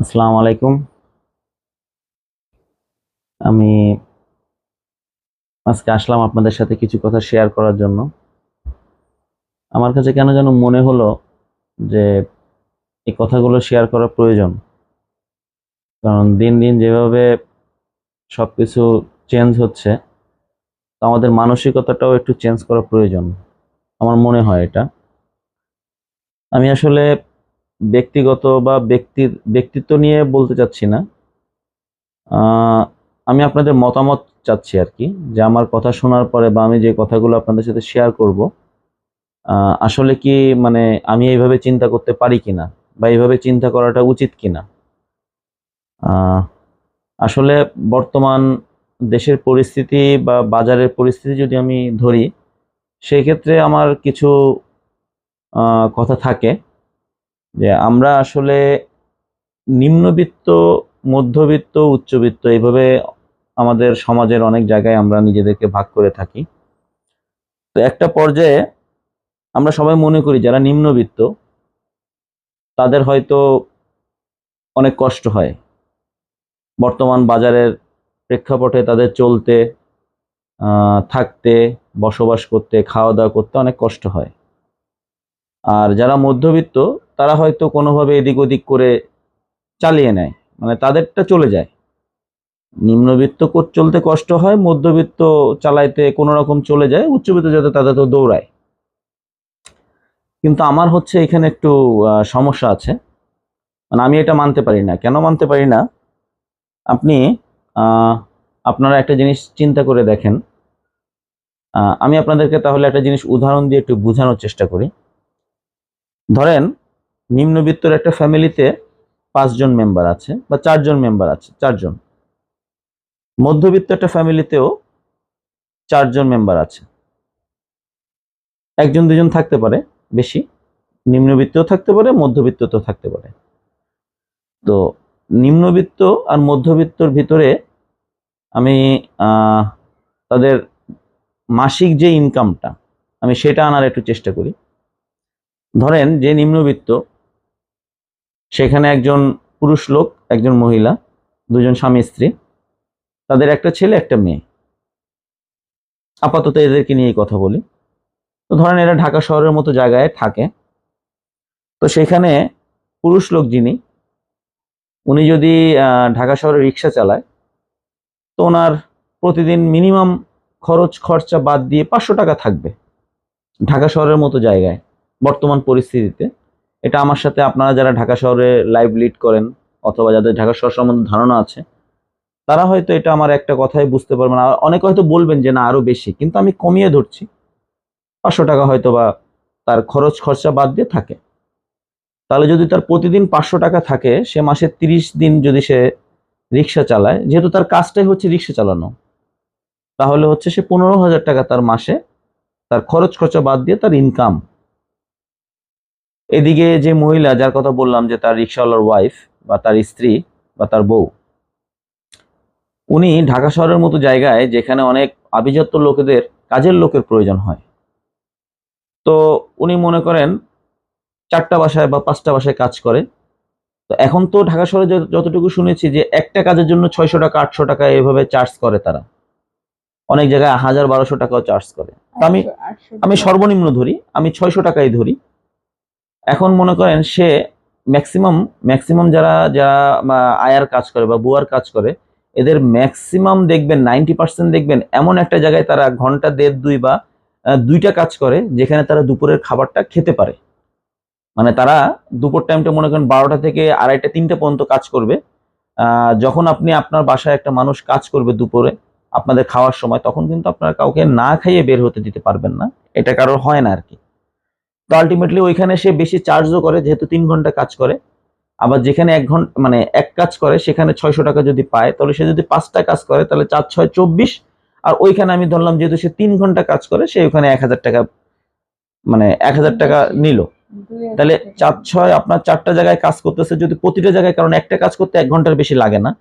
আসসালামু আলাইকুম। আমি আজকে আসলাম আপনাদের সাথে কিছু কথা শেয়ার করার জন্য। আমার কাছে কেন যেন মনে হলো যে এই কথাগুলো শেয়ার করা প্রয়োজন। কারণ দিন দিন যেভাবে সবকিছু চেঞ্জ হচ্ছে, তো আমাদের মানসিকতাটাও একটু চেঞ্জ করা প্রয়োজন। আমার মনে হয় এটা। আমি আসলে ব্যক্তিগত বা ব্যক্তিত্ব নিয়ে বলতে চাচ্ছি না। আহ, আমি আপনাদের মতামত চাচ্ছি আর কি, যে আমার কথা শোনার পরে বা আমি যে কথাগুলো আপনাদের সাথে শেয়ার করব, আসলে কি মানে আমি এইভাবে চিন্তা করতে পারি কিনা বা এইভাবে চিন্তা করাটা উচিত কিনা। আহ, আসলে বর্তমান দেশের পরিস্থিতি বা বাজারের পরিস্থিতি যদি আমি ধরি, সেই ক্ষেত্রে আমার কিছু কথা থাকে যে আমরা আসলে নিম্নবিত্ত, মধ্যবিত্ত, উচ্চবিত্ত এইভাবে আমাদের সমাজের অনেক জায়গায় আমরা নিজেদেরকে ভাগ করে থাকি। তো একটা পর্যায়ে আমরা সবাই মনে করি যারা নিম্নবিত্ত তাদের হয়তো অনেক কষ্ট হয় বর্তমান বাজারের প্রেক্ষাপটে, তাদের চলতে, থাকতে, বসবাস করতে, খাওয়া দাওয়া করতে অনেক কষ্ট হয়। আর যারা মধ্যবিত্ত তারা হয়তো কোনোভাবে এদিক ওদিক করে চালিয়ে নেয়, মানে তাদেরটা চলে যায়। নিম্নবিত্ত চলতে কষ্ট হয়, মধ্যবিত্ত চালাইতে কোনো রকম চলে যায়, উচ্চবিত্ত যাতে তাদের তো দৌড়ায়। কিন্তু আমার হচ্ছে এখানে একটু সমস্যা আছে। মানে আমি এটা মানতে পারি না। কেন মানতে পারি না? আপনি আহ, আপনারা একটা জিনিস চিন্তা করে দেখেন। আমি আপনাদেরকে তাহলে একটা জিনিস উদাহরণ দিয়ে একটু বোঝানোর চেষ্টা করি। ধরেন নিম্নবিত্তর একটা ফ্যামিলিতে 5 জন মেম্বার আছে বা 4 জন মেম্বার আছে, 4 জন। মধ্যবিত্ত একটা ফ্যামিলিতেও 4 জন মেম্বার আছে। একজন দুজন থাকতে পারে বেশি, নিম্নবিত্তও থাকতে পারে, মধ্যবিত্তও থাকতে পারে। তো নিম্নবিত্ত আর মধ্যবিত্তর ভিতরে আমি আহ, তাদের মাসিক যে ইনকামটা, আমি সেটা আনার একটু চেষ্টা করি। ধরেন যে নিম্নবিত্ত, সেখানে একজন পুরুষ লোক, একজন মহিলা, দুজন স্বামী স্ত্রী, তাদের একটা ছেলে একটা মেয়ে। আপাতত এদেরকে নিয়েই কথা বলি। তো ধরেন এরা ঢাকা শহরের মতো জায়গায় থাকে। তো সেখানে পুরুষ লোক যিনি, উনি যদি ঢাকা শহরে রিক্সা চালায়, তো ওনার প্রতিদিন মিনিমাম খরচ খরচা বাদ দিয়ে 500 টাকা থাকবে ঢাকা শহরের মতো জায়গায় বর্তমান পরিস্থিতিতে। এটা আমার সাথে আপনারা যারা ঢাকা শহরে লাইভ লিড করেন অথবা যাদের ঢাকা শহর সম্বন্ধে ধারণা আছে, তারা হয়তো এটা আমার একটা কথাই বুঝতে পারবেন। আর অনেকে হয়তো বলবেন যে না আরো বেশি, কিন্তু আমি কমিয়ে ধরছি। 500 টাকা হয়তো বা তার খরচ খরচা বাদ দিয়ে থাকে। তাহলে যদি তার প্রতিদিন 500 টাকা থাকে, সে মাসে 30 দিন যদি সে রিক্সা চালায়, যেহেতু তার কাজটাই হচ্ছে রিক্সা চালানো, তাহলে হচ্ছে সে 15,000 টাকা তার মাসে, তার খরচ খরচা বাদ দিয়ে তার ইনকাম। এদিকে যে মহিলা যার কথা বললাম যে তার রিক্সাওয়ালার ওয়াইফ বা তার স্ত্রী বা তার বউ, উনি ঢাকা শহরের মতো জায়গায় যেখানে অনেক আভিজাত্য লোকেদের কাজের লোকের প্রয়োজন হয়, তো উনি মনে করেন 4টা বাসায় বা 5টা বাসায় কাজ করে। তো এখন তো ঢাকা শহরে যতটুকু শুনেছি যে একটা কাজের জন্য 600 টাকা 800 টাকা এভাবে চার্জ করে তারা। অনেক জায়গায় 1000 1200 টাকাও চার্জ করে। তো আমি আমি সর্বনিম্ন ধরি, আমি 600 টাকাই ধরি। এখন মনে করেন সে ম্যাক্সিমাম ম্যাক্সিমাম যারা যারা আয়ার কাজ করে বা বুয়ার কাজ করে, এদের ম্যাক্সিমাম দেখবেন 90% দেখবেন এমন একটা জায়গায় তারা ঘন্টা দেড় দুই বা 2টা কাজ করে, যেখানে তারা দুপুরের খাবারটা খেতে পারে। মানে তারা দুপুর টাইমটা মনে করেন 12টা থেকে 2:30 3টা পর্যন্ত কাজ করবে। যখন আপনি আপনার বাসায় একটা মানুষ কাজ করবে দুপুরে আপনাদের খাওয়ার সময়, তখন কিন্তু আপনারা কাউকে না খাইয়ে বের হতে দিতে পারবেন না। এটা কারোর হয় না আর কি। তো আলটিমেটলি ওইখানে সে বেশি চার্জও করে, যেহেতু 3 ঘন্টা কাজ করে। আবার যেখানে 1 ঘন্টা মানে এক কাজ করে, সেখানে 600 টাকা যদি পায়, তাহলে সে যদি 5টা কাজ করে তাহলে 4 6 24। আর ওইখানে আমি ধরলাম যেহেতু সে 3 ঘন্টা কাজ করে, সে ওখানে 1000 টাকা, মানে 1000 টাকা নিল। তাহলে 4 6 আপনার 4টা জায়গায় কাজ করতেছে, যদি প্রতিটা জায়গায়, কারণ একটা কাজ করতে 1 ঘন্টার বেশি লাগে না।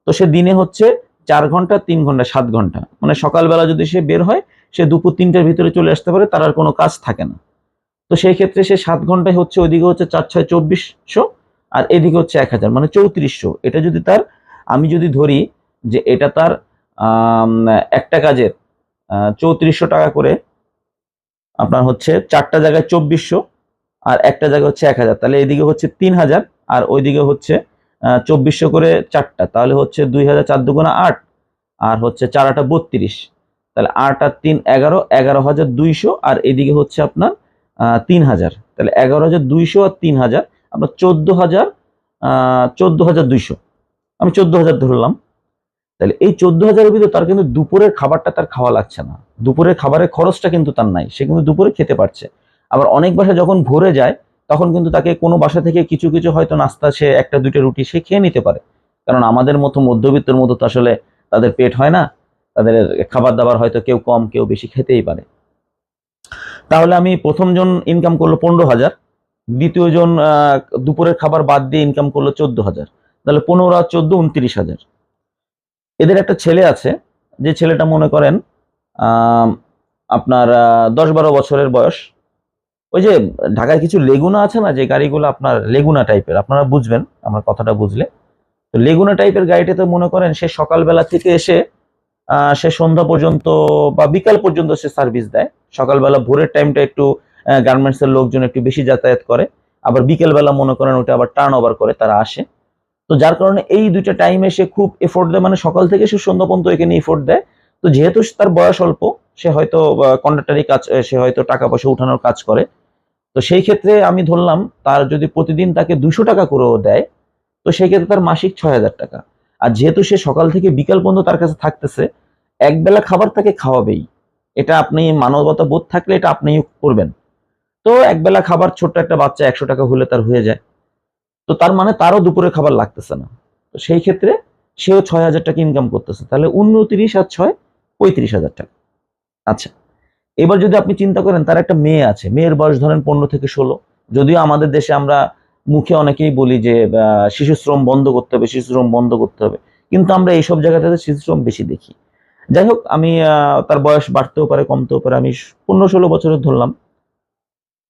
তো সে দিনে হচ্ছে 4 ঘন্টা 3 ঘন্টা 7 ঘন্টা, মানে সকালবেলা যদি সে বের হয়, সে দুপুর 3টার ভিতরে চলে আসতে পারে, তার আর কোনো কাজ থাকে না। তো সেই ক্ষেত্রে সে 7 ঘন্টায় হচ্ছে, ওইদিকে হচ্ছে 4 6 2400, আর এদিকে হচ্ছে 1000, মানে 3400। এটা যদি তার, আমি যদি ধরি যে এটা তার একটা কাজের 3400 টাকা করে, আপনার হচ্ছে 4টা জায়গায় 2400 আর একটা জায়গায় হচ্ছে 1000, তাহলে এদিকে হচ্ছে 3000 আর ওইদিকে হচ্ছে 2400 করে 4টা, তাহলে হচ্ছে 2000, 4 দুগুণা 8 আর হচ্ছে 4 8 32, তাহলে 8 আর 3 11, 11200 আর এদিকে হচ্ছে আপনার 3000, তাহলে 11200 আর 3000 আপনার 14000, 14200, আমি 14000 ধরলাম। তাহলে এই 14000-এর ভিতরে তার কিন্তু দুপুরের খাবারটা তার খাওয়া লাগছে না, দুপুরের খাবারের খরচটা কিন্তু তার নাই, সে কিন্তু দুপুরে খেতে পারছে। আবার অনেক বাসা যখন ভরে যায় তখন কিন্তু তাকে কোনো বাসা থেকে কিছু কিছু হয়তো নাস্তা, সে একটা দুইটা রুটি সে খেয়ে নিতে পারে, কারণ আমাদের মতো মধ্যবিত্তের মতো তো আসলে তাদের পেট হয় না, তাদের খাবার দাবার হয়তো কেউ কম কেউ বেশি খেতেই পারে। তাহলে আমি প্রথম জন ইনকাম করলো 15,000, দ্বিতীয় জন দুপুরের খাবার বাদ দিয়ে ইনকাম করলো 14,000, তাহলে 15 আর 14 29,000। এদের একটা ছেলে আছে, যে ছেলেটা মনে করেন আপনার 10-12 বছরের বয়স। ওই যে ঢাকায় কিছু লেগুনা আছে না, যে গাড়িগুলো আপনার লেগুনা টাইপের, আপনারা বুঝবেন আমার কথাটা বুঝলে। তো লেগুনা টাইপের গাড়িটাতে মনে করেন সে সকালবেলা থেকে এসে সে সন্ধ্যা পর্যন্ত বা বিকাল পর্যন্ত সে সার্ভিস দেয়। সকালবেলা ভোরের টাইমটা একটু গার্মেন্টস এর লোকজন একটু বেশি যাতায়াত করে, আবার বিকেলবেলা মনে করেন ওটা আবার টার্ন ওভার করে তারা আসে। তো যার কারণে এই দুইটা টাইমে সে খুব এফোর্ট দেয়, মানে সকাল থেকে সে সন্ধ্যা পর্যন্ত এখানে এফোর্ট দেয়। তো যেহেতু তার বয়স অল্প, সে হয়তো কন্ডাক্টারি কাজ, সে হয়তো টাকা পয়সা উঠানোর কাজ করে। তো সেই ক্ষেত্রে আমি ধরলাম তার যদি প্রতিদিন তাকে 200 টাকা করেও দেয়, তো সেই ক্ষেত্রে তার মাসিক 6000 টাকা। আর যেহেতু সে সকাল থেকে বিকাল পর্যন্ত তার কাছে থাকতেছে, একবেলা খাবার তাকে খাওয়াবেই, এটা আপনি মানবতা বোধ থাকলে এটা আপনি করবেন। তো একবেলা খাবার ছোট্ট একটা বাচ্চা 100 টাকা হলে তার হয়ে যায়, তো তার মানে তারও দুপুরে খাবার লাগতেছে না। তো সেই ক্ষেত্রে সেও 6000 টাকা ইনকাম করতেছে, তাহলে 29 আর 6 35,000 টাকা। আচ্ছা, এবার যদি আপনি চিন্তা করেন তার একটা মেয়ে আছে, মেয়ের বয়স ধরেন 15 থেকে 16। যদিও আমাদের দেশে আমরা মুখে অনেকেই বলি যে শিশু শ্রম বন্ধ করতে হবে, শিশু শ্রম বন্ধ করতে হবে, কিন্তু আমরা এইসব জায়গাটাতে শিশু শ্রম বেশি দেখি। যাই হোক, আমি তার বয়স বাড়তেও পারে কমতেও পারে, আমি 15-16 বছরের ধরলাম।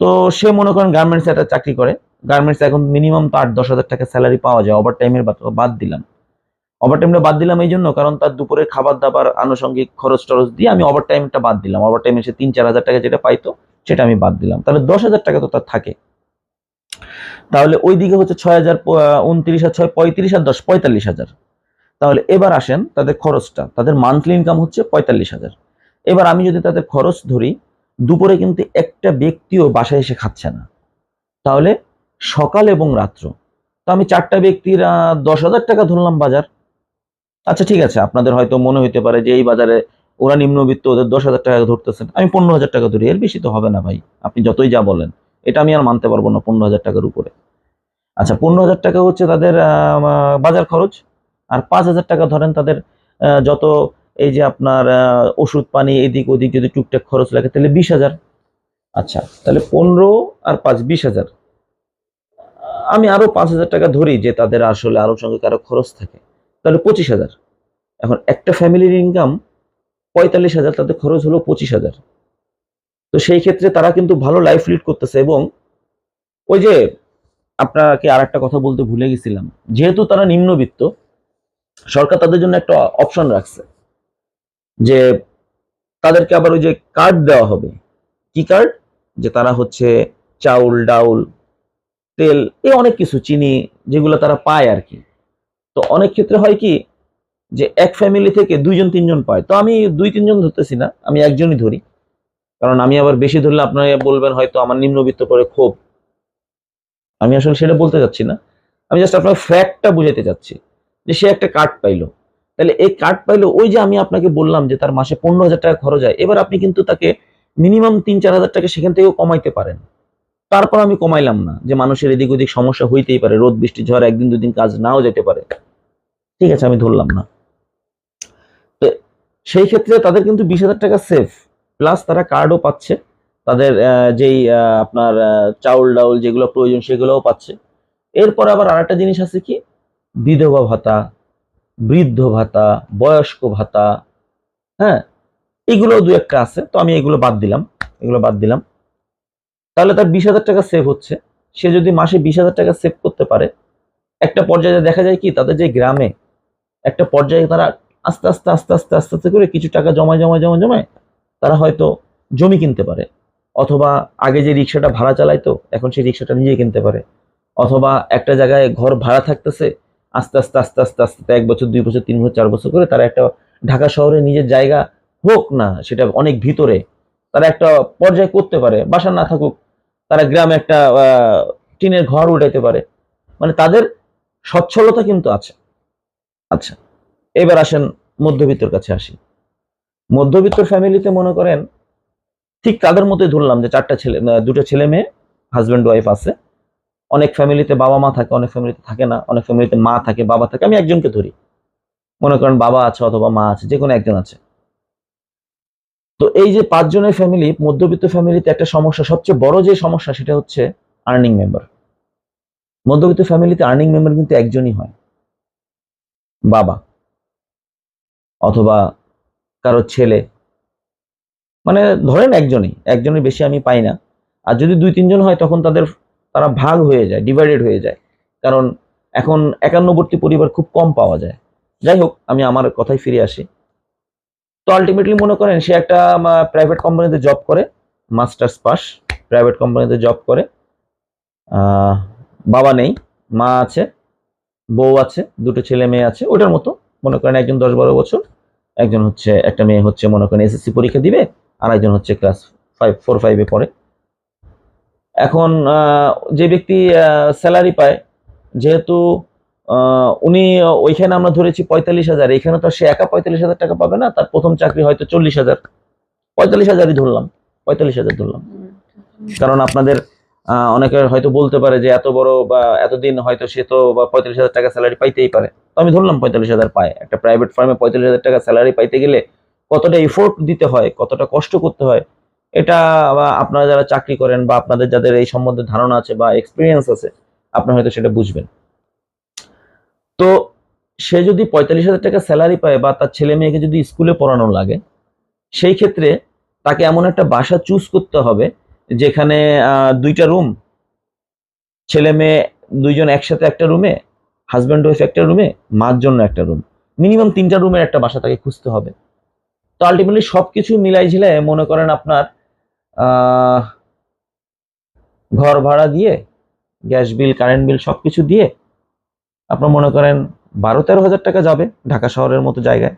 তো সে মনে করেন গার্মেন্টস একটা চাকরি করে, গার্মেন্টস এখন মিনিমাম তো 8-10 হাজার টাকা স্যালারি পাওয়া যায়, ওভার টাইমের বাদ দিলাম। ওভার টাইমটা বাদ দিলাম এই জন্য, কারণ তার দুপুরের খাবার দাবার আনুষঙ্গিক খরচ টরচ দিয়ে আমি ওভার টাইমটা বাদ দিলাম। ওভার টাইমে সে 3-4 হাজার টাকা যেটা পাইতো সেটা আমি বাদ দিলাম, তাহলে 10,000 টাকা তো তার থাকে। তাহলে ওই দিকে হচ্ছে 6,000, 29 আর 6 35 আর 10 45,000। তাহলে এবার আসেন তাদের খরচটা, তাদের মান্থলি ইনকাম হচ্ছে 45,000। এবার আমি যদি তাদের খরচ ধরি, দুপুরে কিন্তু একটা ব্যক্তিও বাসায় এসে খাচ্ছে না, তাহলে সকাল এবং রাত্র, তো আমি 4টা ব্যক্তির 10,000 টাকা ধরলাম বাজার। আচ্ছা ঠিক আছে, আপনাদের হয়তো মনে হইতে পারে যে এই বাজারে ওরা নিম্নবিত্ত, ওদের 10,000 টাকা ধরতেছেন, আমি 15,000 টাকা ধরি, এর বেশি তো হবে না ভাই, আপনি যতই যা বলেন, এটা আমি আর মানতে পারবো না 15,000 টাকার উপরে। আচ্ছা, 15,000 টাকা হচ্ছে তাদের বাজার খরচ, আর 5,000 টাকা ধরেন তাদের যত এই যে আপনার ওষুধ পানি এদিক ওদিক যদি টুকটাক খরচ লাগে, তাহলে 20,000। আচ্ছা, তাহলে 15 আর 5 20,000। আমি আরো 5,000 টাকা ধরি যে তাদের আসলে আরো সঙ্গে কারো খরচ থাকে, তাহলে 25,000। এখন একটা ফ্যামিলির ইনকাম 45,000, তাদের খরচ হলো 25,000। তো সেই ক্ষেত্রে তারা কিন্তু ভালো লাইফ লিড করতেছে। এবং ওই যে আপনাকে আর একটা কথা বলতে ভুলে গেছিলাম, যেহেতু তারা নিম্নবিত্ত, সরকার তাদের জন্য একটা অপশন রাখছে যে তাদেরকে আবার ওই যে কার্ড দেওয়া হবে। কি কার্ড? যে তারা হচ্ছে চাউল ডাউল তেল এই অনেক কিছু, চিনি, যেগুলো তারা পায় আর কি। তো অনেক ক্ষেত্রে হয় কি যে এক ফ্যামিলি থেকে 2-3 জন পায়, তো আমি 2-3 জন ধরতেছি না, আমি একজনই ধরি, কারণ আমি আবার বেশি ধরলে আপনারা বলবেন হয়তো আমার নিম্নবিত্ত করে ক্ষোভ। আমি আসলে সেটা বলতে চাচ্ছি না, আমি জাস্ট আপনার ফ্যাক্টটা বুঝাইতে চাচ্ছি যে সে একটা কার্ড পাইলো। তাহলে এই কার্ড পাইলো, ওই যে আমি আপনাকে বললাম যে তার মাসে 15,000 টাকা খরচ হয়, এবার আপনি কিন্তু তাকে মিনিমাম 3-4 হাজার টাকা সেখান থেকেও কমাইতে পারেন। তারপর আমি কমাইলাম না, যে মানুষের এদিক ওদিক সমস্যা হইতেই পারে, রোদ বৃষ্টি ঝড় 1 দিন 2 দিন কাজ নাও যেতে পারে, ঠিক আছে আমি ধরলাম না। তো সেই ক্ষেত্রে তাদের কিন্তু 20,000 টাকা সেফ, প্লাস তারা কার্ডও পাচ্ছে, তাদের যেই আপনার চাউল ডাউল যেগুলো প্রয়োজন সেগুলোও পাচ্ছে। এরপর আবার আরেকটা জিনিস আছে কি, বিধবা ভাতা, বৃদ্ধ ভাতা, বয়স্ক ভাতা, হ্যাঁ, এগুলো 2-1টা আছে, তো আমি এগুলো বাদ দিলাম, এগুলো বাদ দিলাম। তাহলে তার 20,000 টাকা সেভ হচ্ছে। সে যদি মাসে 20,000 টাকা সেভ করতে পারে, একটা পর্যায়ে দেখা যায় কি তাদের যে গ্রামে একটা পর্যায়ে তারা আস্তে আস্তে আস্তে আস্তে আস্তে আস্তে করে কিছু টাকা জমায় জমায় জমায় জমায় তারা হয়তো জমি কিনতে পারে, অথবা আগে যে রিক্সাটা ভাড়া চালাইতো এখন সেই রিক্সাটা নিজে কিনতে পারে, অথবা একটা জায়গায় ঘর ভাড়া থাকতেছে, আস্তে আস্তে আস্তে আস্তে আস্তে 1 বছর 2 বছর 3 বছর 4 বছর করে তারা একটা ঢাকা শহরে নিজের জায়গা হোক না সেটা অনেক ভিতরে তারা একটা পর্যায়ে করতে পারে, বাসা না থাকুক তারা গ্রামে একটা টিনের ঘর উঠাইতে পারে। মানে তাদের সচ্ছলতা কিন্তু আছে। আচ্ছা, এবার আসেন মধ্যবিত্তর কাছে আসি। মধ্যবিত্ত ফ্যামিলিতে মনে করেন ঠিক তাদের মতোই ধরলাম যে 4টা ছেলে, 2টো ছেলে মেয়ে, হাজব্যান্ড ওয়াইফ আছে। অনেক ফ্যামিলিতে বাবা মা থাকে, অনেক ফ্যামিলিতে থাকে না, অনেক ফ্যামিলিতে মা থাকে বাবা থাকে। আমি একজনকে ধরি, মনে করেন বাবা আছে অথবা মা আছে, যে কোনো একজন আছে। তো এই যে 5 জনের ফ্যামিলি, মধ্যবিত্ত ফ্যামিলিতে একটা সমস্যা, সবচেয়ে বড় যে সমস্যা সেটা হচ্ছে আর্নিং মেম্বার। মধ্যবিত্ত ফ্যামিলিতে আর্নিং মেম্বার কিন্তু একজনই হয়, বাবা অথবা কারো ছেলে। মানে ধরেন একজনের বেশি আমি পাই না। আর যদি 2-3 জন হয় তখন তারা ভাগ হয়ে যায়, ডিভাইডেড হয়ে যায়, কারণ এখন একান্নবর্তী পরিবার খুব কম পাওয়া যায়। যাই হোক, আমি আমার কথায় ফিরে আসি। তো আলটিমেটলি মনে করেন সে একটা প্রাইভেট কোম্পানিতে জব করে, মাস্টার্স পাস, প্রাইভেট কোম্পানিতে জব করে। বাবা নেই, মা আছে, বউ আছে, 2টো ছেলে মেয়ে আছে। ওটার মতো মনে করেন একজন 10-12 বছর, একজন হচ্ছে, একটা মেয়ে হচ্ছে মনে করেন এসএসসি পরীক্ষা দিবে, আর একজন হচ্ছে ক্লাস 4-5-এ পড়ে। এখন যে ব্যক্তি স্যালারি পায়, যেহেতু উনি ওইখানে আমরা ধরেছি 45,000, এখানে তো সে একা 45,000 টাকা পাবে না, তার প্রথম চাকরি হয়তো 40,000, 45,000ই ধরলাম, 45,000 ধরলাম। কারণ আপনাদের অনেকের হয়তো বলতে পারে যে এত বড় বা এতদিন হয়তো সে তো 45,000 টাকা স্যালারি পাইতেই পারে। তো আমি ধরলাম 45,000 পায়। একটা প্রাইভেট ফার্মে 45,000 টাকা স্যালারি পাইতে গেলে কতটা এফোর্ট দিতে হয়, কতটা কষ্ট করতে হয়, এটা আপনারা যারা চাকরি করেন বা আপনাদের যাদের এই সম্বন্ধে ধারণা আছে বা এক্সপিরিয়েন্স আছে, আপনারা হয়তো সেটা বুঝবেন। তো সে যদি 45,000 টাকা স্যালারি পায় বা তার ছেলে মেয়েকে যদি স্কুলে পড়ানো লাগে, সেই ক্ষেত্রে তাকে এমন একটা বাসা চুজ করতে হবে যেখানে 2টা রুম, ছেলে মেয়ে 2জন একসাথে একটা রুমে, হাজব্যান্ড ওয়াইফ একটা রুমে, মার জন্য একটা রুম, মিনিমাম 3টা রুমের একটা বাসা তাকে খুঁজতে হবে। তো আলটিমেটলি সবকিছু মিলাই ঝিলাই মনে করেন আপনার ঘর ভাড়া দিয়ে, গ্যাস বিল, কারেন্ট বিল সবকিছু দিয়ে আপনার মনে করেন 12-13 হাজার টাকা যাবে ঢাকা শহরের মতো জায়গায়।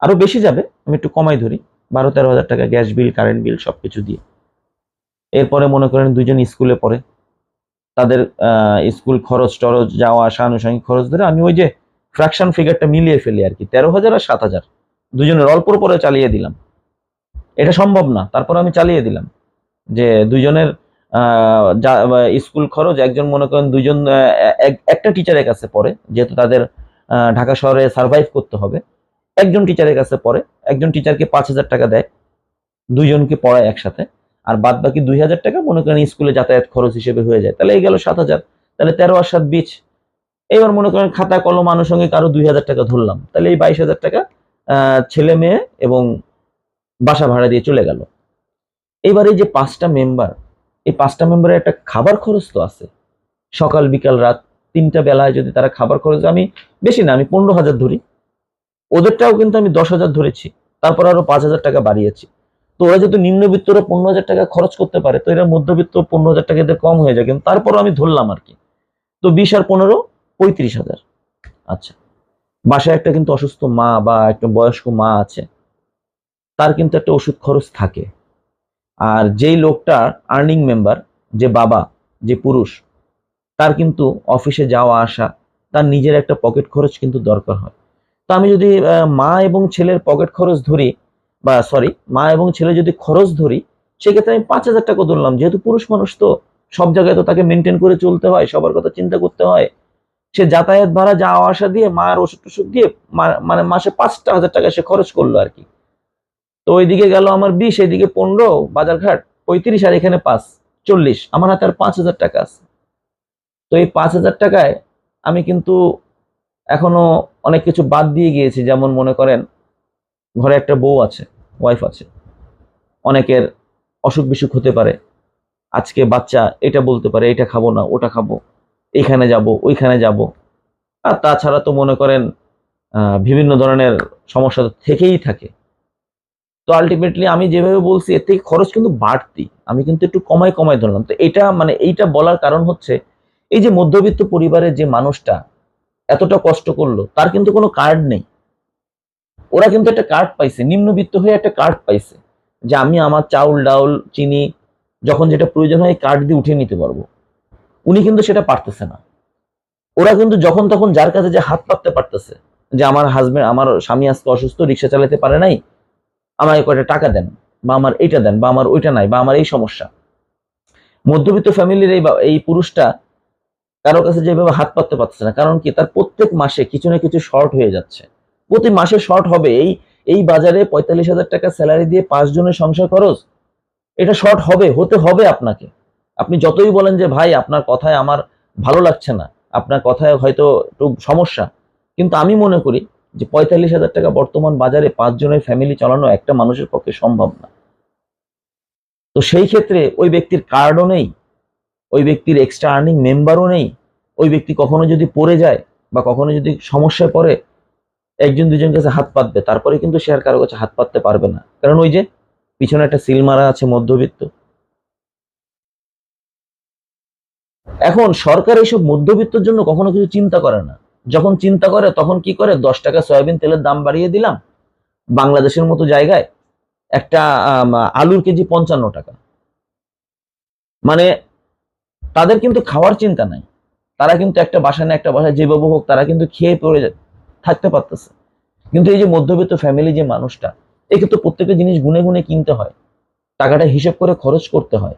আরো বেশি যাবে, আমি একটু কমাই ধরি, 12-13 হাজার টাকা গ্যাস বিল, কারেন্ট বিল সবকিছু দিয়ে। এরপরে মনে করেন 2জন স্কুলে পড়ে, তাদের স্কুল খরচ টরচ, যাওয়া আসা, আনুষঙ্গিক খরচ ধরে আমি ওই যে ফ্র্যাকশন ফিগারটা মিলিয়ে ফেলি আর কি, 13,000 আর 7,000 দুজনের অল্পর পরে চালিয়ে দিলাম। এটা সম্ভব না, তারপর আমি চালিয়ে দিলাম যে 2জনের স্কুল খরচ, একজন মনে করেন 2জন একটা টিচারের কাছে পড়ে, যেহেতু তাদের ঢাকা শহরে সার্ভাইভ করতে হবে, একজন টিচারের কাছে পড়ে, একজন টিচারকে 5,000 টাকা দেয়, 2জনকে পড়ায় একসাথে, আর বাদ বাকি 2,000 টাকা মনে করেন স্কুলে যাতায়াত খরচ হিসেবে হয়ে যায়। তাহলে এই গেল 7,000, তাহলে 13 আর 7 20। এবার মনে করেন খাতা কলম আনুষঙ্গিক আরো 2,000 টাকা ধরলাম, তাহলে এই 22,000 টাকা ছেলে মেয়ে এবং বাসা ভাড়া দিয়ে চলে গেল। এবার এই যে 5টা মেম্বার, এই 5টা মেম্বারের একটা খাবার খরচ তো আছে, সকাল বিকাল রাত 3টা বেলায় যদি তারা খাবার খরচ, আমি বেশি না, আমি 15,000 ধরি, ওদেরটাও কিন্তু আমি 10,000 ধরেছি, তারপর আরো 5,000 টাকা বাড়িয়েছি। তো ওরা যেহেতু নিম্নবিত্তরা 15,000 টাকা খরচ করতে পারে, তো এরা মধ্যবিত্ত 15,000 টাকা এদের কম হয়ে যায়, কিন্তু তারপরও আমি ধরলাম আর কি। তো 20 আর 15 35,000। আচ্ছা, বাসায় একটা কিন্তু অসুস্থ মা বা একটা বয়স্ক মা আছে, তার কিন্তু একটা ওষুধ খরচ থাকে। আর যেই লোকটা আর্নিং মেম্বার, যে বাবা, যে পুরুষ, তার কিন্তু অফিসে যাওয়া আসা, তার নিজের একটা পকেট খরচ কিন্তু দরকার হয়। তো আমি যদি মা এবং ছেলের পকেট খরচ ধরি, বা সরি, মা এবং ছেলে যদি খরচ ধরি, সেক্ষেত্রে আমি 5,000 টাকা ধরলাম, যেহেতু পুরুষ মানুষ তো সব জায়গায় তো তাকে মেনটেন করে চলতে হয়, সবার কথা চিন্তা করতে হয়। সে যাতায়াত ভাড়া, যাওয়া আসা দিয়ে, মায়ের ওষুধ টষুধ দিয়ে মানে মাসে 5,000 টাকা সে খরচ করলো আর কি। তো ওইদিকে গেল আমার 20, এইদিকে 15, বাজারঘাট 35, আর এখানে 5, 40, আমার হাতে আর 5,000 টাকা আছে। তো এই 5,000 টাকায় আমি কিন্তু এখনো অনেক কিছু বাদ দিয়ে গিয়েছি, যেমন মনে করেন ঘরে একটা বউ আছে, ওয়াইফ আছে, অনেকের অসুখ বিসুখ হতে পারে, আজকে বাচ্চা এটা বলতে পারে এটা খাবো না ওটা খাবো, এখানে যাব ওইখানে যাব, আর তাছাড়া তো মনে করেন বিভিন্ন ধরনের সমস্যা তো থেকেই থাকে। তো আলটিমেটলি আমি যেভাবে বলছি এর থেকে খরচ কিন্তু বাড়তি, আমি কিন্তু একটু কমায় কমায় ধরলাম। তো এটা মানে এইটা বলার কারণ হচ্ছে এই যে মধ্যবিত্ত পরিবারের যে মানুষটা এতটা কষ্ট করলো, তার কিন্তু কোনো কার্ড নেই। ওরা কিন্তু একটা কার্ড পাইছে, নিম্নবিত্ত হয়ে একটা কার্ড পাইছে যে আমি আমার চাউল ডাউল চিনি যখন যেটা প্রয়োজন হয় কার্ড দিয়ে উঠিয়ে নিতে পারবো। উনি কিন্তু সেটা পারতেছে না। ওরা কিন্তু যখন তখন যার কাছে যে হাত পাততে পারতেছে, যে আমার হাজবেন্ড আমার স্বামী আজকে অসুস্থ, রিক্সা চালাতে পারে নাই, আমাকে কয়টা টাকা দেন, বা আমার এইটা দেন, বা আমার ওইটা নাই, বা আমার এই সমস্যা। মধ্যবিত্ত ফ্যামিলির এই পুরুষটা কারো কাছে যেভাবে হাত পাততে পারছে না, কারণ কি তার প্রত্যেক মাসে কিছু না কিছু শর্ট হয়ে যাচ্ছে। প্রতি মাসে শর্ট হবে। এই বাজারে 45,000 টাকা স্যালারি দিয়ে 5 জনের সংসার খরচ, এটা শর্ট হবে, হতে হবে আপনাকে। আপনি যতই বলেন যে ভাই আপনার কথায় আমার ভালো লাগছে না, আপনার কথায় হয়তো একটু সমস্যা, কিন্তু আমি মনে করি যে 45,000 টাকা বর্তমান বাজারে 5 জনের ফ্যামিলি চালানো একটা মানুষের পক্ষে সম্ভব না। তো সেই ক্ষেত্রে ওই ব্যক্তির কার্ডও নেই, ওই ব্যক্তির এক্সট্রা আর্নিং মেম্বারও নেই। ওই ব্যক্তি কখনো যদি পড়ে যায় বা কখনো যদি সমস্যায় পড়ে, একজন দুজন কাছে হাত পাতবে, তারপরে কিন্তু সে আর কারো কাছে হাত পাততে পারবে না। কারণ ওই যে পিছনে একটা সিল মারা আছে, মধ্যবিত্ত। এখন সরকার এইসব মধ্যবিত্তের জন্য কখনো কিছু চিন্তা করে না। যখন চিন্তা করে তখন কি করে, 10 টাকা সয়াবিন তেলের দাম বাড়িয়ে দিলাম, বাংলাদেশের মতো জায়গায় একটা আলুর কেজি 55 টাকা। মানে তাদের কিন্তু খাওয়ার চিন্তা নাই, তারা কিন্তু একটা বাসা না একটা বাসায় যেভাবে হোক তারা কিন্তু খেয়ে পড়ে থাকতে পারতেছে। কিন্তু এই যে মধ্যবিত্ত ফ্যামিলি যে মানুষটা, একে তো প্রত্যেকটা জিনিস গুনে গুনে কিনতে হয়, টাকাটা হিসেব করে খরচ করতে হয়।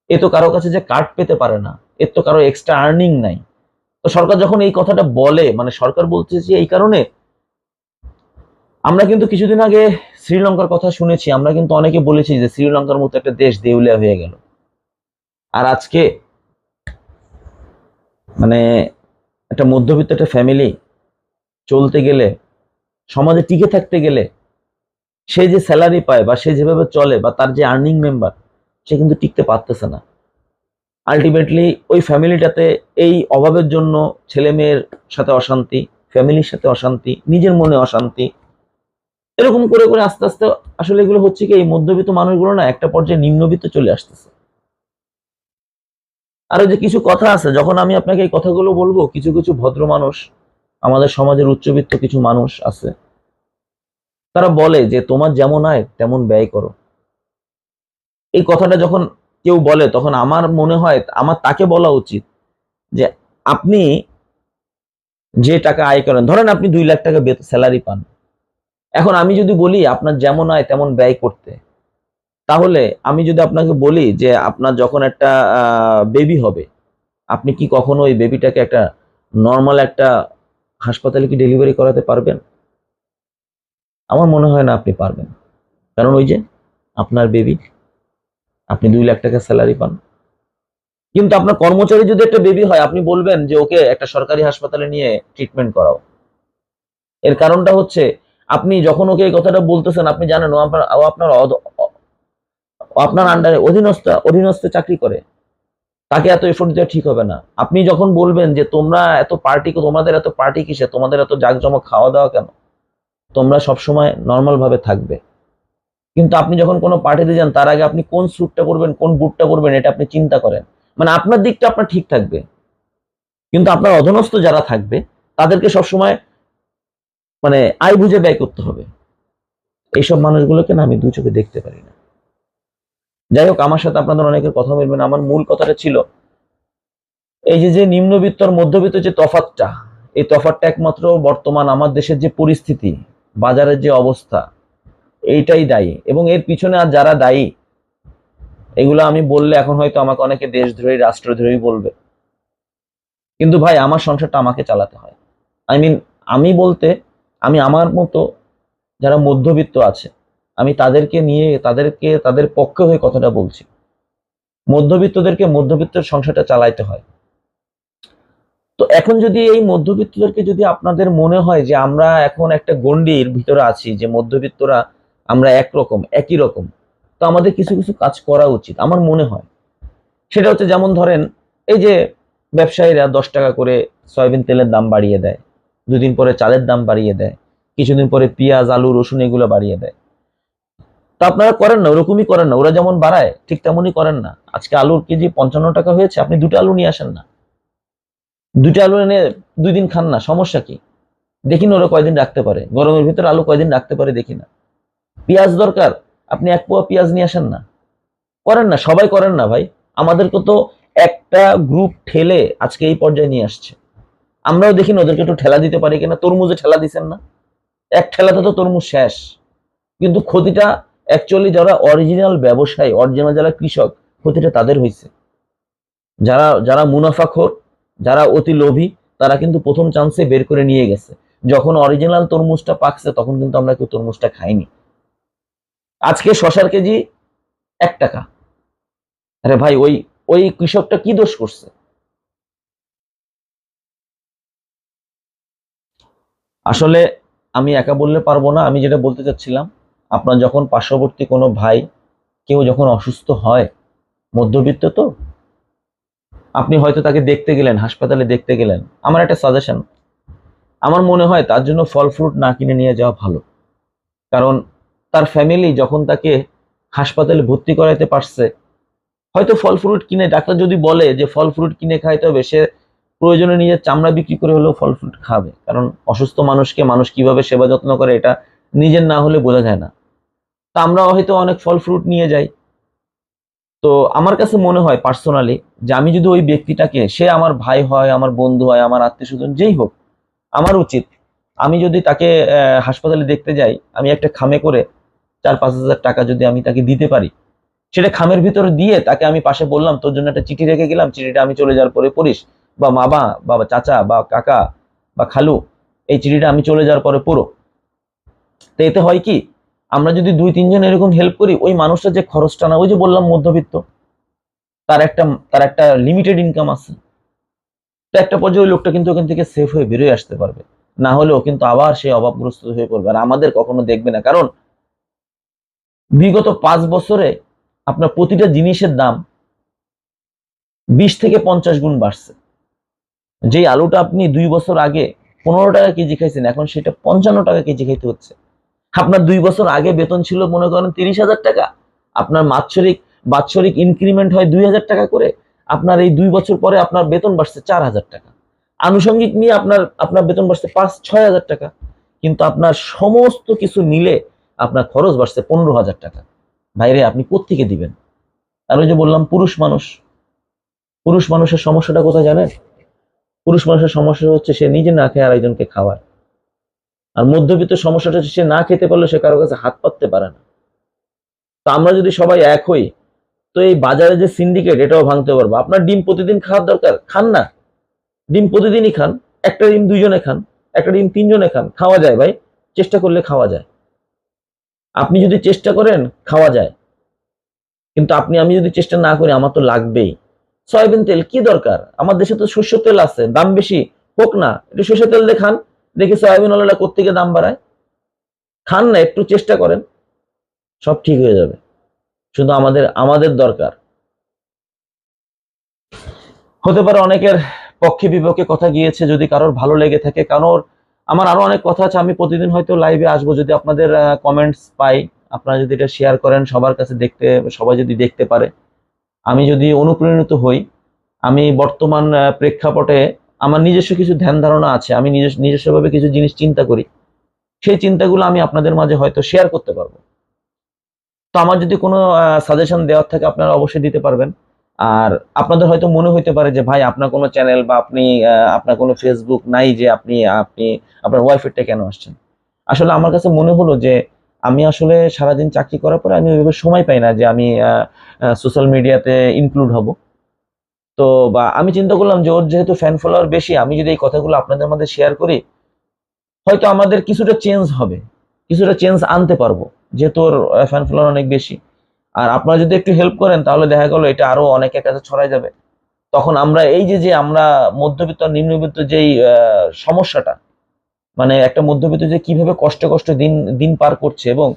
এ তো কারো কাছে যে কার্ড পেতে পারে না, এর তো কারো এক্সট্রা আর্নিং নাই। তো সরকার যখন এই কথাটা বলে, মানে সরকার বলছে যে এই কারণে, আমরা কিন্তু কিছুদিন আগে শ্রীলঙ্কার কথা শুনেছি, আমরা কিন্তু অনেকে বলেছি যে শ্রীলঙ্কার মতো একটা দেশ দেউলিয়া হয়ে গেল। আর আজকে মানে একটা মধ্যবিত্ত একটা ফ্যামিলি চলতে গেলে, সমাজে টিকে থাকতে গেলে, সে যে স্যালারি পায় বা সে যেভাবে চলে বা তার যে আর্নিং মেম্বার, সে কিন্তু টিকতে পারতেছে না। আলটিমেটলি ওই ফ্যামিলিটাতে এই অভাবের জন্য ছেলে মেয়ের সাথে অশান্তি, ফ্যামিলির সাথে অশান্তি, নিজের মনে অশান্তি, এরকম করে করে আস্তে আস্তে আসলে এগুলো হচ্ছে কি, এই মধ্যবিত্ত মানুষগুলো না একটা পর্যায়ে নিম্নবিত্ত চলে আসতেছে। আর ওই যে কিছু কথা আছে, যখন আমি আপনাকে এই কথাগুলো বলবো, কিছু কিছু ভদ্র মানুষ, আমাদের সমাজের উচ্চবিত্ত কিছু মানুষ আছে, তারা বলে যে তোমার যেমন আয় তেমন ব্যয় করো। এই কথাটা যখন কেউ বলে তখন আমার মনে হয় আমার তাকে বলা উচিত যে আপনি যে টাকা আয় করেন, ধরেন আপনি 2 লাখ টাকা স্যালারি পান, এখন আমি যদি বলি আপনার যেমন আয় তেমন ব্যয় করতে, তাহলে আমি যদি আপনাকে বলি যে আপনার যখন একটা বেবি হবে, আপনি কি কখনো ওই বেবিটাকে একটা নর্মাল একটা হাসপাতালে কি ডেলিভারি করাতে পারবেন? আমার মনে হয় না আপনি পারবেন। কারণ ওই যে আপনার বেবি, আপনি 2 লাখ টাকা স্যালারি পান, কিন্তু আপনার কর্মচারী যদি একটা বেবি হয়, আপনি বলবেন যে ওকে একটা সরকারি হাসপাতালে নিয়ে ট্রিটমেন্ট করাও। এর কারণটা হচ্ছে আপনি যখন ওকে এই কথাটা বলতেছেন, আপনি জানেন ও আপনার আন্ডারে অধীনস্থ চাকরি করে, তাকে এত এফোর্ট দেওয়া ঠিক হবে না। আপনি যখন বলবেন যে তোমরা এত পার্টি, তোমাদের এত পার্টি কিসে, তোমাদের এত জাঁকজমক খাওয়া দাওয়া কেন, তোমরা সবসময় নর্মাল ভাবে থাকবে, কিন্তু আপনি যখন কোনো পার্টিতে যান তার আগে আপনি কোন স্যুটটা পরবেন কোন বুটটা পরবেন এটা আপনি চিন্তা করেন। মানে আপনার দিকটা আপনার ঠিক থাকবে, কিন্তু আপনার অধীনস্থ যারা থাকবে তাদেরকে সবসময় মানে আয় বুঝে ব্যয় করতে হবে। এইসব মানুষগুলোকে না আমি দু চোখে দেখতে পারি না। যাই হোক, আমার সাথে আপনাদের অনেকের কথা বলবেন, আমার মূল কথাটা ছিল এই যে যে নিম্নবিত্ত আর মধ্যবিত্ত যে তফাৎটা, এই তফাৎটা একমাত্র বর্তমান আমার দেশের যে পরিস্থিতি, বাজারের যে অবস্থা, এইটাই দায়ী। এবং এর পিছনে আর যারা দায়ী, এগুলো আমি বললে এখন হয়তো আমাকে অনেকে দেশদ্রোহী রাষ্ট্রদ্রোহী বলবে, কিন্তু ভাই আমার সংসারটা আমাকে চালাতে হয়। আই মিন, আমি বলতে আমি আমার মতো যারা মধ্যবিত্ত আছে, আমি তাদেরকে নিয়ে তাদের পক্ষে হয়ে কথাটা বলছি। মধ্যবিত্তদেরকে মধ্যবিত্তের সংসারটা চালাইতে হয়। তো এখন যদি এই মধ্যবিত্তদেরকে যদি আপনাদের মনে হয় যে আমরা এখন একটা গণ্ডির ভিতরে আছি, যে মধ্যবিত্তরা আমরা একরকম একই রকম, তো আমাদের কিছু কিছু কাজ করা উচিত আমার মনে হয়। সেটা হচ্ছে যেমন ধরেন এই যে ব্যবসায়ীরা 10 টাকা করে সয়াবিন তেলের দাম বাড়িয়ে দেয়, দুদিন পরে চালের দাম বাড়িয়ে দেয়, কিছুদিন পরে পেঁয়াজ আলু রসুন এগুলো বাড়িয়ে দেয়। তা আপনারা করেন না, ওরকমই করেন না, ওরা যেমন বাড়ায় ঠিক তেমনই করেন না। আজকে আলুর কেজি 55 টাকা হয়েছে, আপনি 2টা আলু নিয়ে আসেন না, 2টা আলু এনে 2 দিন খান না, সমস্যা কি? দেখি না ওরা কয়দিন রাখতে পারে, গরমের ভিতরে আলু কয়দিন রাখতে পারে দেখি না। পেঁয়াজ দরকার, আপনি 1 পোয়া পেঁয়াজ নিয়ে আসেন না, করেন না, সবাই করেন না ভাই। আমাদেরকে তো একটা গ্রুপ ঠেলে আজকে এই পর্যায়ে নিয়ে আসছে, আমরাও দেখি না ওদেরকে একটু ঠেলা দিতে পারি কিনা। তরমুজে ঠেলা দিচ্ছেন না, এক ঠেলাতে তো তরমুজ শেষ। কিন্তু ক্ষতিটা অ্যাকচুয়ালি যারা অরিজিনাল ব্যবসায়ী, অরিজিনাল যারা কৃষক, ক্ষতিটা তাদের হয়েছে। যারা যারা মুনাফাখোর, যারা অতি লোভী, তারা কিন্তু প্রথম চান্সে বের করে নিয়ে গেছে। যখন অরিজিনাল তরমুজটা পাকছে তখন কিন্তু আমরা কেউ তরমুজটা খাইনি। আজকে শসার কেজি 1 টাকা। আরে ভাই, ওই ওই কৃষকটা কি দোষ করছে? আসলে আমি একা বললে পারবো না। আমি যেটা বলতে চাচ্ছিলাম, আপনার যখন পার্শ্ববর্তী কোনো ভাই কেউ যখন অসুস্থ হয়, মধ্যবিত্ত তো, আপনি হয়তো তাকে দেখতে গেলেন, হাসপাতালে দেখতে গেলেন, আমার একটা সাজেশন, আমার মনে হয় তার জন্য ফল ফ্রুট না কিনে নিয়ে যাওয়া ভালো। কারণ তার ফ্যামিলি যখন তাকে হাসপাতালে ভর্তি করাইতে পারছে, হয়তো ফল ফ্রুট কিনে, ডাক্তার যদি বলে যে ফল ফ্রুট কিনে খাইতে হবে, সে প্রয়োজনে নিজের চামড়া বিক্রি করে হলেও ফল ফ্রুট খাবে। কারণ অসুস্থ মানুষকে মানুষ কিভাবে সেবা যত্ন করে এটা নিজের না হলে বোঝা যায় না। তা আমরা হয়তো অনেক ফল ফ্রুট নিয়ে যাই। তো আমার কাছে মনে হয় পার্সোনালি, যে আমি যদি ওই ব্যক্তিটাকে, সে আমার ভাই হয়, আমার বন্ধু হয়, আমার আত্মীয় স্বজন যেই হোক, আমার উচিত, আমি যদি তাকে হাসপাতালে দেখতে যাই, আমি একটা খামে করে 4-5 হাজার টাকা যদি আমি তাকে দিতে পারি, সেটা খামের ভিতরে দিয়ে তাকে আমি পাশে বললাম, তোর জন্য একটা চিঠি রেখে গেলাম, চিঠিটা আমি চলে যাওয়ার পরে পড়িস, বা বাবা বাবা চাচা বা কাকা বা খালু, এই চিঠিটা আমি চলে যাওয়ার পরে পড়ো। তো এতে হয় কি, আমরা যদি 2-3 জন এরকম হেল্প করি, ওই মানুষটা যে খরচটা, না ওই যে বললাম মধ্যবিত্ত, তার একটা তার একটা লিমিটেড ইনকাম আছে, তো একটা পর্যায়ে ওই লোকটা কিন্তু ওখান থেকে সেফ হয়ে বেরোয় আসতে পারবে। না হলেও কিন্তু আবার সে অভাবগ্রস্ত হয়ে পড়বে, আর আমাদের কখনো দেখবে না। কারণ বিগত 5 বছরে আপনার প্রতিটা জিনিসের দাম 20 থেকে 50 গুণ বাড়ছে। যেই আলুটা আপনি 2 বছর আগে 15 টাকা কেজি খাইছেন, এখন সেটা 55 টাকা কেজি খাইতে হচ্ছে। আপনার 2 বছর আগে বেতন ছিল মনে করেন 30,000 টাকা, আপনার বাৎসরিক ইনক্রিমেন্ট হয় 2,000 টাকা করে, আপনার এই 2 বছর পরে আপনার বেতন বাড়ছে 4,000 টাকা, আনুষঙ্গিক নিয়ে আপনার আপনার বেতন বাড়ছে 5-6 হাজার টাকা, কিন্তু আপনার সমস্ত কিছু মিলে আপনার খরচ বাড়ছে 15,000 টাকা। ভাইরে, আপনি কোত্থেকে দিবেন? আর ওই যে বললাম, পুরুষ মানুষের সমস্যাটা কোথায় জানেন? পুরুষ মানুষের সমস্যা হচ্ছে সে নিজে না খেয়ে আরেকজনকে খাওয়ার। আর মধ্যবিত্ত সমস্যাটা হচ্ছে সে না খেতে পারলে সে কারো কাছে হাত পাততে পারে না। তো আমরা যদি সবাই এক হই, তো এই বাজারে যে সিন্ডিকেট, এটাও ভাঙতে পারবো। আপনার ডিম প্রতিদিন খাওয়ার দরকার, খান না, ডিম প্রতিদিনই খান, একটা ডিম 2 জনে খান, একটা ডিম 3 জনে খান, খাওয়া যায় ভাই, চেষ্টা করলে খাওয়া যায়। আপনি যদি চেষ্টা করেন, খাওয়া যায়। কিন্তু আমি যদি চেষ্টা না করি, আমার তো লাগবেই। সয়াবিন তেল কি দরকার? আমার দেশে তো সর্ষের তেল আছে, দাম বেশি, হোক না, একটু সর্ষের তেল দিয়ে খান, দেখি সয়াবিন ওয়ালারা কোত্থেকে দাম বাড়ায়। খান না, একটু চেষ্টা করেন, সব ঠিক হয়ে যাবে। শুধু আমাদের আমাদের দরকার। হতে পারে অনেকের পক্ষে বিপক্ষে কথা গিয়েছে, যদি কারোর ভালো লেগে থাকে, কারোর, আমার আরো অনেক কথা আছে, আমি প্রতিদিন হয়তো লাইভে আসবো, যদি আপনাদের কমেন্টস পাই, আপনারা যদি এটা শেয়ার করেন সবার কাছে, সবাই যদি দেখতে পারে, আমি যদি অনুপ্রাণিত হই। আমি বর্তমান প্রেক্ষাপটে আমার নিজস্ব কিছু ধ্যান ধারণা আছে, আমি নিজস্বভাবে কিছু জিনিস চিন্তা করি, সেই চিন্তাগুলো আমি আপনাদের মাঝে হয়তো শেয়ার করতে পারবো। তো আমার যদি কোনো সাজেশন দেওয়ার থাকে, আপনারা অবশ্যই দিতে পারবেন। আর আপনাদের হয়তো মনে হইতে পারে যে ভাই, আপনার কোনো চ্যানেল বা আপনার কোনো ফেসবুক নাই, যে আপনি আপনি আপনার ওয়াইফেরটা কেন আসছেন? আসলে আমার কাছে মনে হলো যে আমি আসলে সারাদিন চাকরি করার পরে আমি ওইভাবে সময় পাই না যে আমি সোশ্যাল মিডিয়াতে ইনক্লুড হব। তো বা আমি চিন্তা করলাম যে ওর যেহেতু ফ্যান ফলোয়ার বেশি, আমি যদি এই কথাগুলো আপনাদের মধ্যে শেয়ার করি, হয়তো আমাদের কিছুটা চেঞ্জ হবে, কিছুটা চেঞ্জ আনতে পারবো, যেহেতু ওর ফ্যান ফলোয়ার অনেক বেশি। আর আপনারা যদি একটু হেল্প করেন, তাহলে দেখা গেল এটা আরো অনেকের কাছে ছড়াই যাবে। তখন আমরা এই যে যে আমরা মধ্যবিত্ত আর নিম্নবিত্ত যেই সমস্যাটা, মানে একটা মধ্যবিত্ত যে কিভাবে কষ্টে কষ্টে দিন দিন পার করছে, এবং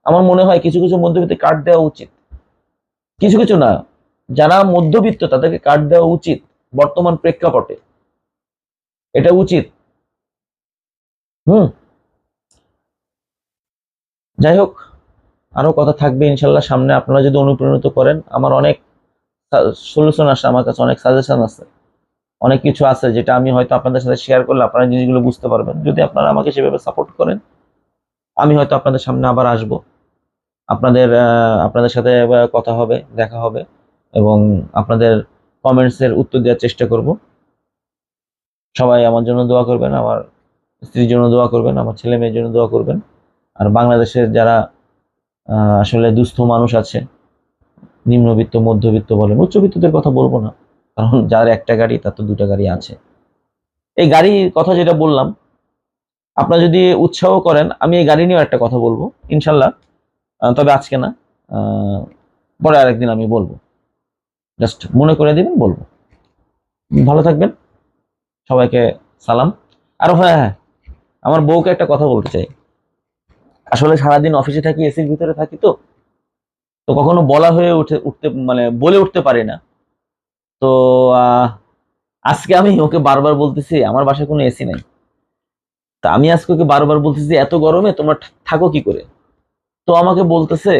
আমার মনে হয় কিছু কিছু মধ্যবিত্ত কার্ড দেওয়া উচিত, কিছু কিছু না, যারা মধ্যবিত্ত তাদেরকে কার্ড দেওয়া উচিত বর্তমান প্রেক্ষাপটে। এটা উচিত। হুম। যাই হোক, আরো কথা থাকবে ইনশাল্লাহ সামনে। আপনারা যদি অনুপ্রাণিত করেন, আমার অনেক সলিউশন আসে, আমার কাছে অনেক সাজেশন আছে, অনেক কিছু আছে যেটা আমি হয়তো আপনাদের সাথে শেয়ার করলে আপনারা জিনিসগুলো বুঝতে পারবেন। যদি আপনারা আমাকে সেভাবে সাপোর্ট করেন, আমি হয়তো আপনাদের সামনে আবার আসব, আপনাদের সাথে কথা হবে, দেখা হবে, এবং আপনাদের কমেন্টসের উত্তর দেওয়ার চেষ্টা করব। সবাই আমার জন্য দোয়া করবেন, আমার স্ত্রীর জন্য দোয়া করবেন, আমার ছেলে মেয়ের জন্য দোয়া করবেন। আর বাংলাদেশের যারা আসলে দুস্থ মানুষ আছে, নিম্নবিত্ত, মধ্যবিত্ত বলেন, উচ্চবিত্তদের কথা বলবো না, কারণ যার একটা গাড়ি তার তো দুটা গাড়ি আছে। এই গাড়ির কথা যেটা বললাম, আপনারা যদি উৎসাহ করেন, আমি এই গাড়ি নিয়েও একটা কথা বলবো ইনশাল্লাহ। তবে আজকে না, আহ, পরে আরেকদিন আমি বলবো। জাস্ট মনে করে দিবেন, বলবো। ভালো থাকবেন, সবাইকে সালাম। আর হ্যাঁ হ্যাঁ, আমার বউকে একটা কথা বলতে চাই। আসলে সারাদিন অফিসে থাকি, এসির ভিতরে থাকি, তো তো কখনো বলা হয়ে উঠতে মানে বলে উঠতে পারি না। তো আহ, আজকে আমি ওকে বারবার বলতেছি আমার বাসায় কোনো এসি নাই। তা আমি আজকে ওকে বারবার বলতেছি এত গরমে তোমরা থাকো কি করে। তো আমাকে বলতেছে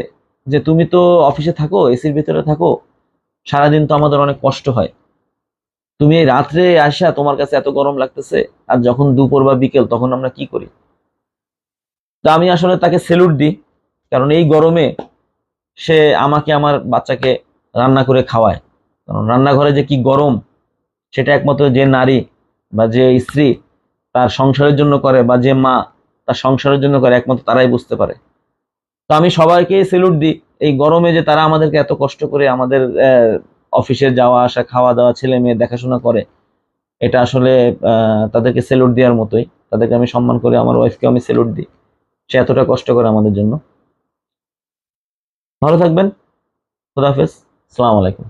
যে তুমি তো অফিসে থাকো, এসির ভিতরে থাকো, সারাদিন তো আমাদের অনেক কষ্ট হয়, তুমি এই রাত্রে আসা তোমার কাছে এত গরম লাগতেছে, আর যখন দুপুর বা বিকেল তখন আমরা কি করি। তো আমি আসলে তাকে সেলুট দিই, কারণ এই গরমে সে আমাকে, আমার বাচ্চাকে রান্না করে খাওয়ায়। কারণ রান্নাঘরে যে কি গরম, সেটা একমাত্র যে নারী বা যে স্ত্রী তার সংসারের জন্য করে, বা যে মা তার সংসারের জন্য করে, একমাত্র তারাই বুঝতে পারে। তো আমি সবাইকে সেলুট দিই, এই গরমে যে তারা আমাদেরকে এত কষ্ট করে আমাদের অফিসে যাওয়া আসা, খাওয়া দাওয়া, ছেলে মেয়ে দেখাশোনা করে। এটা আসলে তাদেরকে সেলুট দেওয়ার মতোই, তাদেরকে আমি সম্মান করি, আমার ওয়াইফকে আমি সেলুট দিই, সে এতটা কষ্ট করে আমাদের জন্য। ভালো থাকবেন, খুদা হাফেজ, আসসালামু আলাইকুম।